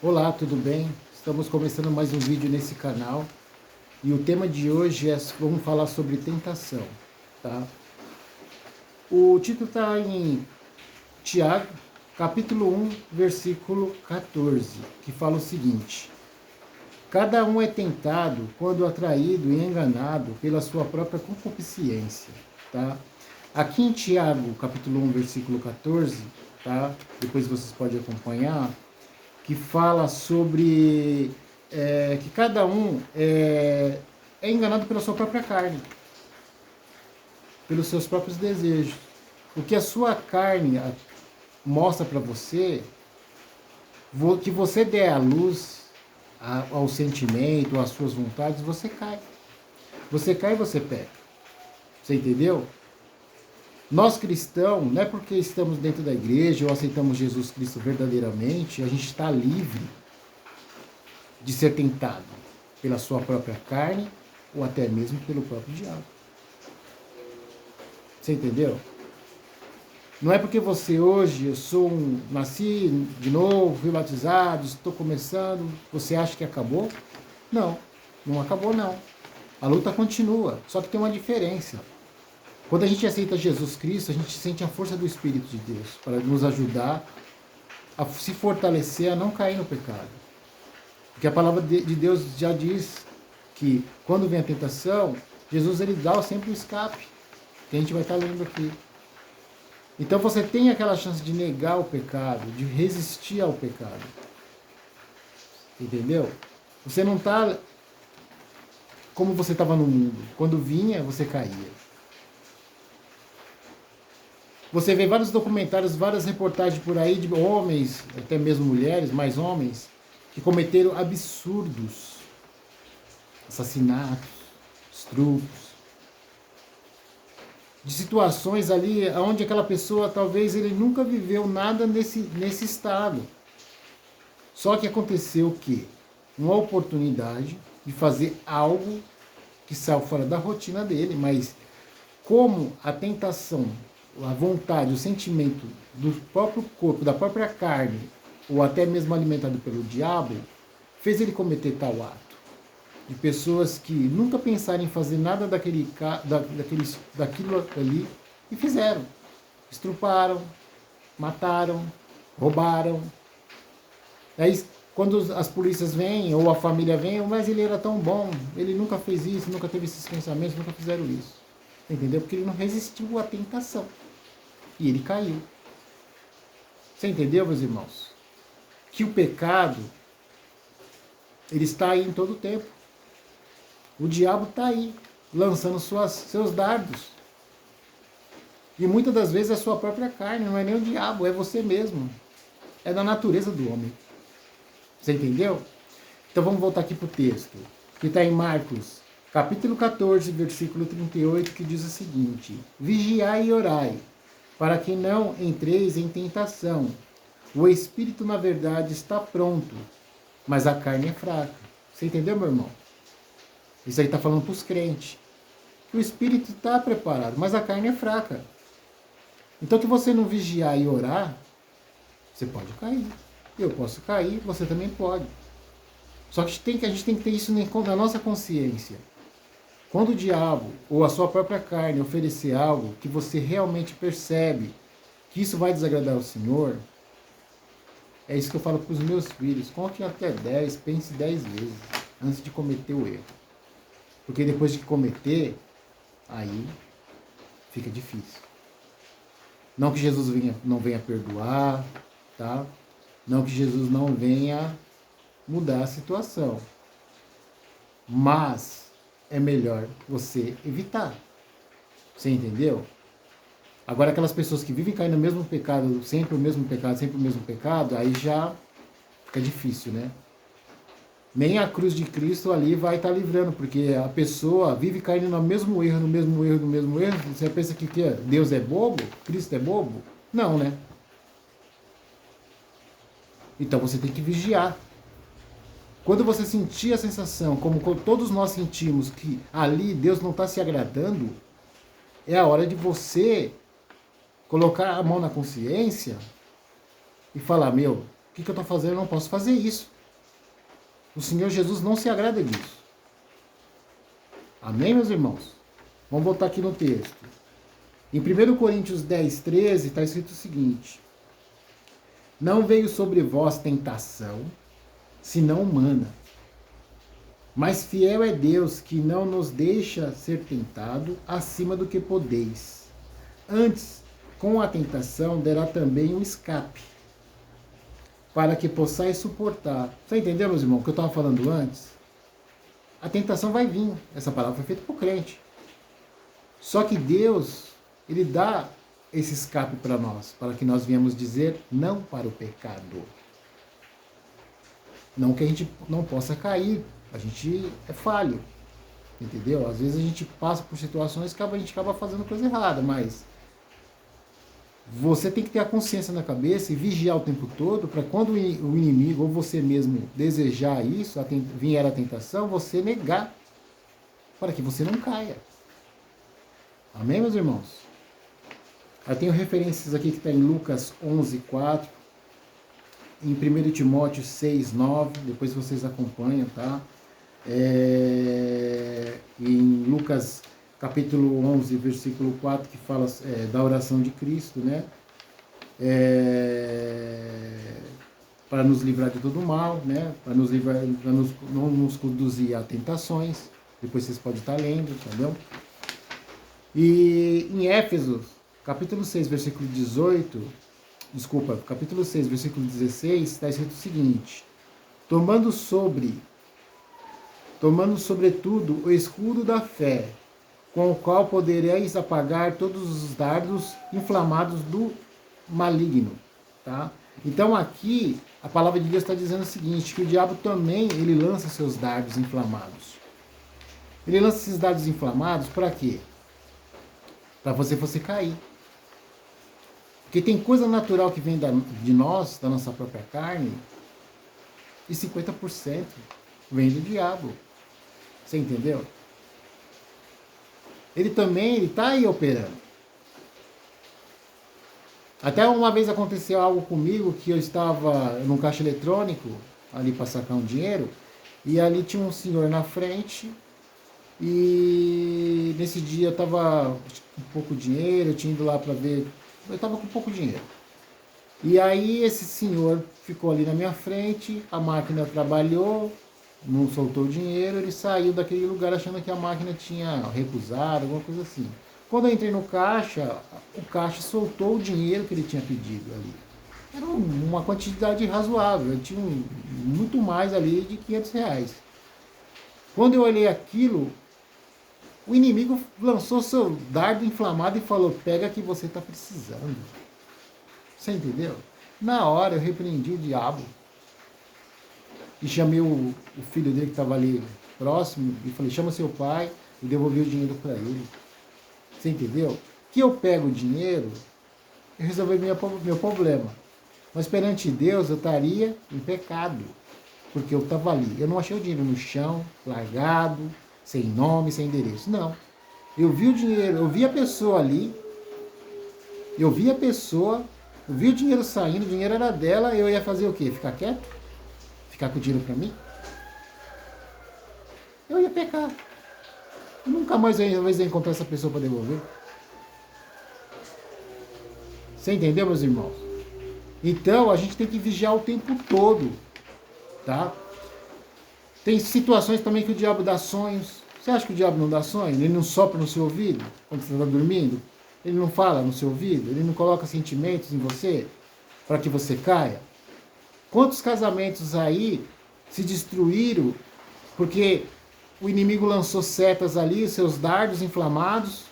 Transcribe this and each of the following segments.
Olá, tudo bem? Estamos começando mais um vídeo nesse canal e o tema de hoje vamos falar sobre tentação, tá? O título está em Tiago, capítulo 1, versículo 14, que fala o seguinte: cada um é tentado quando atraído e enganado pela sua própria concupiscência, tá? Aqui em Tiago, capítulo 1, versículo 14, tá? Depois vocês podem acompanhar, que fala sobre que cada um é enganado pela sua própria carne, pelos seus próprios desejos. O que a sua carne mostra para você, que você der a luz ao sentimento, às suas vontades, você cai. Você cai e você peca. Você entendeu? Nós cristãos, não é porque estamos dentro da igreja ou aceitamos Jesus Cristo verdadeiramente, a gente está livre de ser tentado pela sua própria carne ou até mesmo pelo próprio diabo. Você entendeu? Não é porque você hoje, nasci de novo, fui batizado, estou começando, você acha que acabou? Não, não acabou não. A luta continua, só que tem uma diferença. Quando a gente aceita Jesus Cristo, a gente sente a força do Espírito de Deus para nos ajudar a se fortalecer, a não cair no pecado. Porque a palavra de Deus já diz que quando vem a tentação, Jesus ele dá sempre o escape, que a gente vai estar lendo aqui. Então você tem aquela chance de negar o pecado, de resistir ao pecado. Entendeu? Você não está como você estava no mundo. Quando vinha, você caía. Você vê vários documentários, várias reportagens por aí de homens, até mesmo mulheres, mais homens, que cometeram absurdos, assassinatos, estupros, de situações ali onde aquela pessoa talvez ele nunca viveu nada nesse estado. Só que aconteceu o quê? Uma oportunidade de fazer algo que saiu fora da rotina dele, mas como a tentação, a vontade, o sentimento do próprio corpo, da própria carne, ou até mesmo alimentado pelo diabo, fez ele cometer tal ato. De pessoas que nunca pensaram em fazer nada daquilo ali e fizeram. Estruparam, mataram, roubaram. Aí, quando as polícias vêm, ou a família vem, mas ele era tão bom, ele nunca fez isso, nunca teve esses pensamentos, nunca fizeram isso. Entendeu? Porque ele não resistiu à tentação. E ele caiu. Você entendeu, meus irmãos? Que o pecado, ele está aí em todo o tempo. O diabo está aí, lançando seus dardos. E muitas das vezes é a sua própria carne, não é nem o diabo, é você mesmo. É da natureza do homem. Você entendeu? Então vamos voltar aqui para o texto, que está em Marcos, capítulo 14, versículo 38, que diz o seguinte: vigiai e orai, para que não entreis em tentação. O espírito, na verdade, está pronto, mas a carne é fraca. Você entendeu, meu irmão? Isso aí está falando para os crentes. Que o espírito está preparado, mas a carne é fraca. Então, que você não vigiar e orar, você pode cair. Eu posso cair, você também pode. Só que a gente tem que ter isso na nossa consciência. Quando o diabo ou a sua própria carne oferecer algo que você realmente percebe que isso vai desagradar o Senhor, é isso que eu falo para os meus filhos. Conte até 10, pense 10 vezes antes de cometer o erro. Porque depois de cometer, aí fica difícil. Não que Jesus não venha perdoar, tá? Não que Jesus não venha mudar a situação. Mas é melhor você evitar. Você entendeu? Agora aquelas pessoas que vivem caindo no mesmo pecado, sempre o mesmo pecado, aí já fica difícil, né? Nem a cruz de Cristo ali vai estar livrando, porque a pessoa vive caindo no mesmo erro, no mesmo erro, no mesmo erro. Você pensa que Deus é bobo? Cristo é bobo? Não, né? Então você tem que vigiar. Quando você sentir a sensação, como todos nós sentimos, que ali Deus não está se agradando, é a hora de você colocar a mão na consciência e falar: meu, o que eu estou fazendo? Eu não posso fazer isso. O Senhor Jesus não se agrada disso. Amém, meus irmãos? Vamos voltar aqui no texto. Em 1 Coríntios 10, 13, está escrito o seguinte: não veio sobre vós tentação, senão humana. Mas fiel é Deus, que não nos deixa ser tentado acima do que podeis. Antes, com a tentação, derá também um escape, para que possais suportar. Você entendeu, meus irmãos, o que eu estava falando antes? A tentação vai vir. Essa palavra foi feita para o crente. Só que Deus, Ele dá esse escape para nós, para que nós venhamos dizer não para o pecado. Não que a gente não possa cair, a gente é falho, entendeu? Às vezes a gente passa por situações que a gente acaba fazendo coisa errada, mas você tem que ter a consciência na cabeça e vigiar o tempo todo para quando o inimigo ou você mesmo desejar isso, vier a tentação, você negar, para que você não caia. Amém, meus irmãos? Eu tenho referências aqui que está em Lucas 11, 4, em 1 Timóteo 6, 9, depois vocês acompanham, tá? Em Lucas capítulo 11, versículo 4, que fala da oração de Cristo, né? Para nos livrar de todo mal, né? Para nos livrar, não nos conduzir a tentações. Depois vocês podem estar lendo, entendeu? E em Éfesos, capítulo 6, versículo 18, capítulo 6, versículo 16, está escrito o seguinte: tomando sobretudo o escudo da fé, com o qual podereis apagar todos os dardos inflamados do maligno. Tá? Então aqui, a palavra de Deus está dizendo o seguinte, que o diabo também, ele lança seus dardos inflamados. Ele lança esses dardos inflamados para quê? Para você cair. Porque tem coisa natural que vem de nós, da nossa própria carne, e 50% vem do diabo. Você entendeu? Ele também está aí operando. Até uma vez aconteceu algo comigo, que eu estava num caixa eletrônico, ali para sacar um dinheiro, e ali tinha um senhor na frente, e nesse dia eu estava com pouco dinheiro, eu tinha ido lá para ver, eu estava com pouco dinheiro. E aí esse senhor ficou ali na minha frente, a máquina trabalhou, não soltou o dinheiro, ele saiu daquele lugar achando que a máquina tinha recusado, alguma coisa assim. Quando eu entrei no caixa, o caixa soltou o dinheiro que ele tinha pedido ali. Era uma quantidade razoável, eu tinha muito mais ali de R$500. Quando eu olhei aquilo, o inimigo lançou seu dardo inflamado e falou: pega que você está precisando. Você entendeu? Na hora eu repreendi o diabo. E chamei o filho dele que estava ali próximo e falei: chama seu pai, e devolvi o dinheiro para ele. Você entendeu? Que eu pego o dinheiro e resolvi meu problema. Mas perante Deus eu estaria em pecado. Porque eu estava ali. Eu não achei o dinheiro no chão, largado, sem nome, sem endereço. Não. Eu vi o dinheiro, eu vi a pessoa ali, eu vi o dinheiro saindo, o dinheiro era dela, eu ia fazer o quê? Ficar quieto? Ficar com o dinheiro para mim? Eu ia pecar. Eu nunca mais ia encontrar essa pessoa para devolver. Você entendeu, meus irmãos? Então, a gente tem que vigiar o tempo todo, tá? Tem situações também que o diabo dá sonhos. Você acha que o diabo não dá sonho? Ele não sopra no seu ouvido quando você está dormindo? Ele não fala no seu ouvido? Ele não coloca sentimentos em você para que você caia? Quantos casamentos aí se destruíram porque o inimigo lançou setas ali, seus dardos inflamados,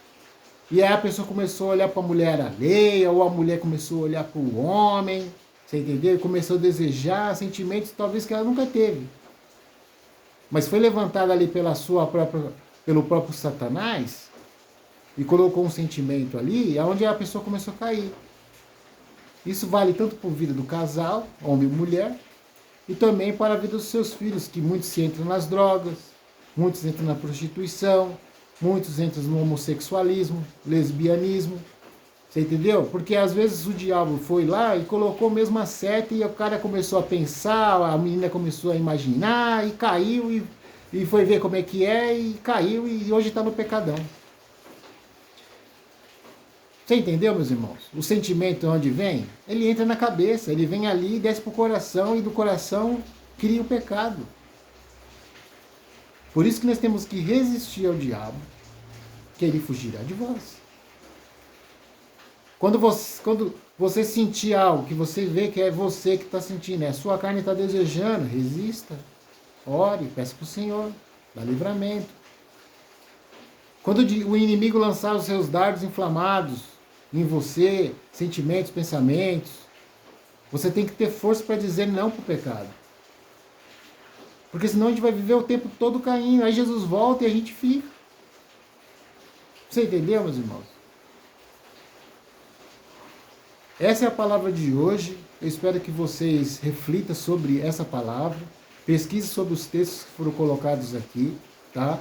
e aí a pessoa começou a olhar para a mulher alheia, ou a mulher começou a olhar para o homem, você entendeu? E começou a desejar sentimentos talvez que ela nunca teve. Mas foi levantada ali pelo próprio Satanás e colocou um sentimento ali, onde a pessoa começou a cair. Isso vale tanto para a vida do casal, homem e mulher, e também para a vida dos seus filhos, que muitos se entram nas drogas, muitos entram na prostituição, muitos entram no homossexualismo, lesbianismo. Você entendeu? Porque às vezes o diabo foi lá e colocou mesmo a seta e o cara começou a pensar, a menina começou a imaginar e caiu e foi ver como é que é e caiu e hoje está no pecadão. Você entendeu, meus irmãos? O sentimento onde vem, ele entra na cabeça, ele vem ali, desce para o coração e do coração cria o pecado. Por isso que nós temos que resistir ao diabo, que ele fugirá de vós. Quando você sentir algo, que você vê que é você que está sentindo, a sua carne está desejando, resista, ore, peça para o Senhor, dá livramento. Quando o inimigo lançar os seus dardos inflamados em você, sentimentos, pensamentos, você tem que ter força para dizer não para o pecado. Porque senão a gente vai viver o tempo todo caindo, aí Jesus volta e a gente fica. Você entendeu, meus irmãos? Essa é a palavra de hoje. Eu espero que vocês reflitam sobre essa palavra. Pesquise sobre os textos que foram colocados aqui, tá?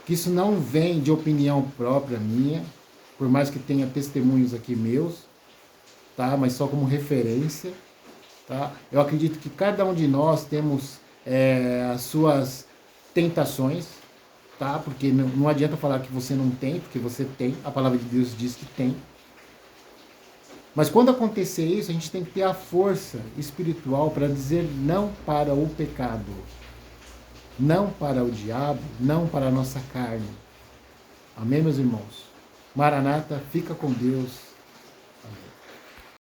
Que isso não vem de opinião própria minha, por mais que tenha testemunhos aqui meus, tá? Mas só como referência, tá? Eu acredito que cada um de nós temos as suas tentações, tá? Porque não adianta falar que você não tem, porque você tem. A palavra de Deus diz que tem. Mas quando acontecer isso, a gente tem que ter a força espiritual para dizer não para o pecado, não para o diabo, não para a nossa carne. Amém, meus irmãos? Maranata, fica com Deus.